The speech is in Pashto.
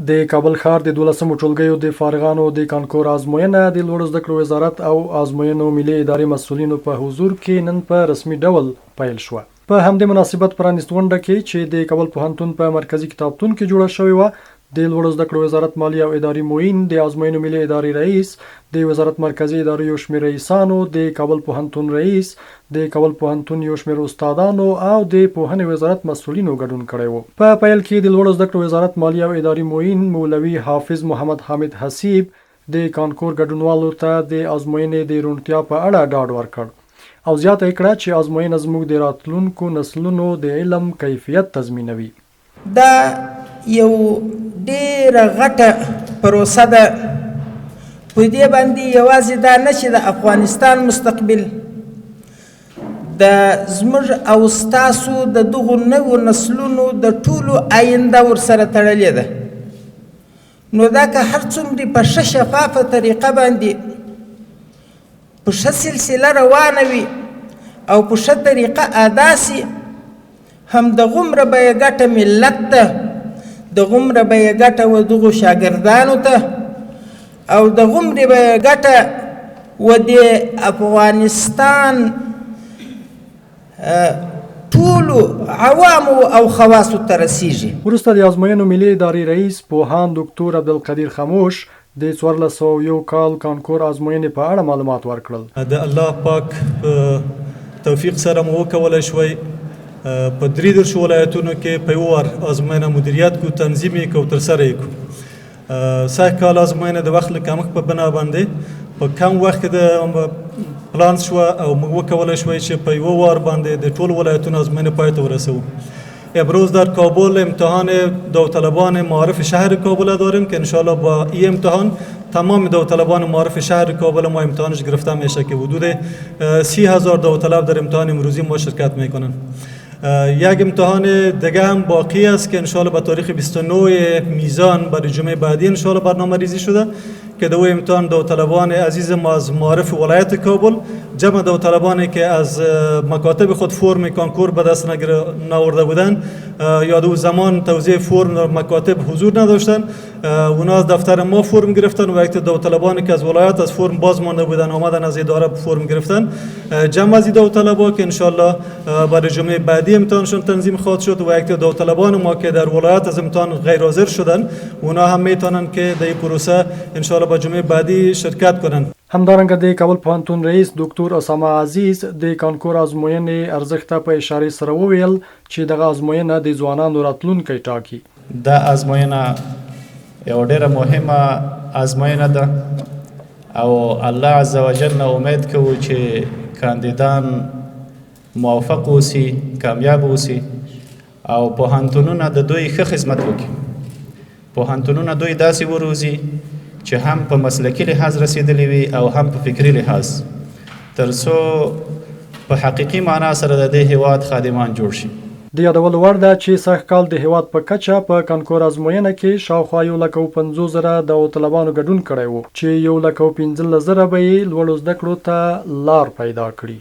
د کابل ښار د 12مو ټولګیو د فارغانو د کانکور ازموینه د لوړو زده کړو وزارت او ازموینو ملي ادارې مسؤلینو په حضور کې نن په رسمي ډول پیل شوه. په همدې مناسبت پرانیست غونډه کې چې د کابل پوهنتون په مرکزي کتابتون کې جوړه شوې وه، د لوړو زده کړو وزارت مالی او اداري معین، د ازموینو ملي ادارې رئیس، د وزارت مرکزي ادارې یو شمېر رئیسانو، د کابل پوهنتون رئیس، د کابل پوهنتون یو شمېر استادانو او د پوهنې وزارت مسؤلینو ګډون کړی و. په پیل کې د لوړو زده کړو وزارت مالی او اداري معین مولوي حافظ محمد حامد حسیب د کانکور ګډونوالو ته د ازموینې د روڼتیا په اړه ډاډ ورکړ او زیاته یې کړه چې ازموینه زموږ د راتلونکو نسلونو د علم کیفیت تضمینوي. دا یو ډیره غټه پروسه ده. په دې باندې یوازې دا نه چې د افغانستان مستقبل د زموږ او ستاسو د دغو نوو نسلونو د ټولو آینده ورسره تړلې ده. نو دا که هر څومره په ښه شفافه طریقه باندې په ښه سلسله روانه وي او په ښه طریقه ادا سي، هم دغومره به یې ګټه ملت ته، دغومره به یې ګټه و دغو شاګردانو ته، او دغومره به یې ګټه و د افغانستان ټولو عوامو او خواصو ته رسیږي. وروسته د ازموینو ملي ادارې رئیس پوهاند دکتور عبدالقدیر خاموش د 1401 کال کانکور ازموینې په اړه معلومات ورکړل. د الله پاک توفیق سره مو وکولی شوی په 33 ولایتونو کې په یو وار ازموینه مدیریت کو، تنظیم یې کو، ترسره یې کو. سږ کال ازموینه د وخت له کمښت په بنا باندې په کم وخت کې د پلان شوه او موږ وکولی شوی چې په یو وار باندې د ټول ولایتونو ازموینه پای ته ورسوو. امروز در کابل امتحان داوطلبان معارف شهر کابل داریم که انشاءالله با این امتحان تمام داوطلبان معارف شهر کابل ما امتحانش گرفته میشه که حدود 30,000 داوطلب در امتحان امروزی ما شرکت میکنن. یک امتحان دیگه هم باقی است که انشاءالله به تاریخ 29 میزان برای جمعه بعدی انشاءالله برنامه ریزی شده که دو امتحان داوطلبان عزیز ما از معارف ولایت کابل، جمع داوطلبانی که از مکاتب خود فرم کانکور به دست نآورده بودند یا دو زمان توزیع فرم در مکاتب حضور نداشتند، اونا از دفتر ما فرم گرفتن و وقت داوطلبانی که از ولایت از فرم باز مانده بودن آمدن از اداره فرم گرفتن. جمع از داوطلبا که انشالله برای جمعه بعدی امتحانشون تنظیم خواهد شد و وقت داوطلبان ما که در ولایت از امتحان غیر حاضر شدن اونا هم میتونن که در این پروسه انشالله با جمعه بعدی شرکت کنن. همدارنګه د کابل پوهنتون رئیس دکتور اسامه عزیز د کانکور ازموینې ارزښت ته په اشارې سره وویل چې دغه ازموینه د ځوانانو راتلونکی ټاکي. دا ازموینه یو ډېره مهمه ازموینه ده او الله عز وجل نه امید کوو چې کاندیدان موفق اوسي، کامیاب اوسي او پوهنتونونه د دوی ښه خدمت وکړي. پوهنتونونه دوی داسې وروزي چې هم په مسلکي لحاظ رسیدلی وي او هم په فکري لحاظ، تر څو په حقیقي معنا سره د دې هیواد خادمان جوړ شي. د یادولو وړ ده چې سږ کال د هیواد په کچه په کانکور ازموینه کې شاوخوا 150,000 داوطلبانو ګډون کړی و چې 115,000 به یې لوړو زده کړو ته لار پیدا کړي.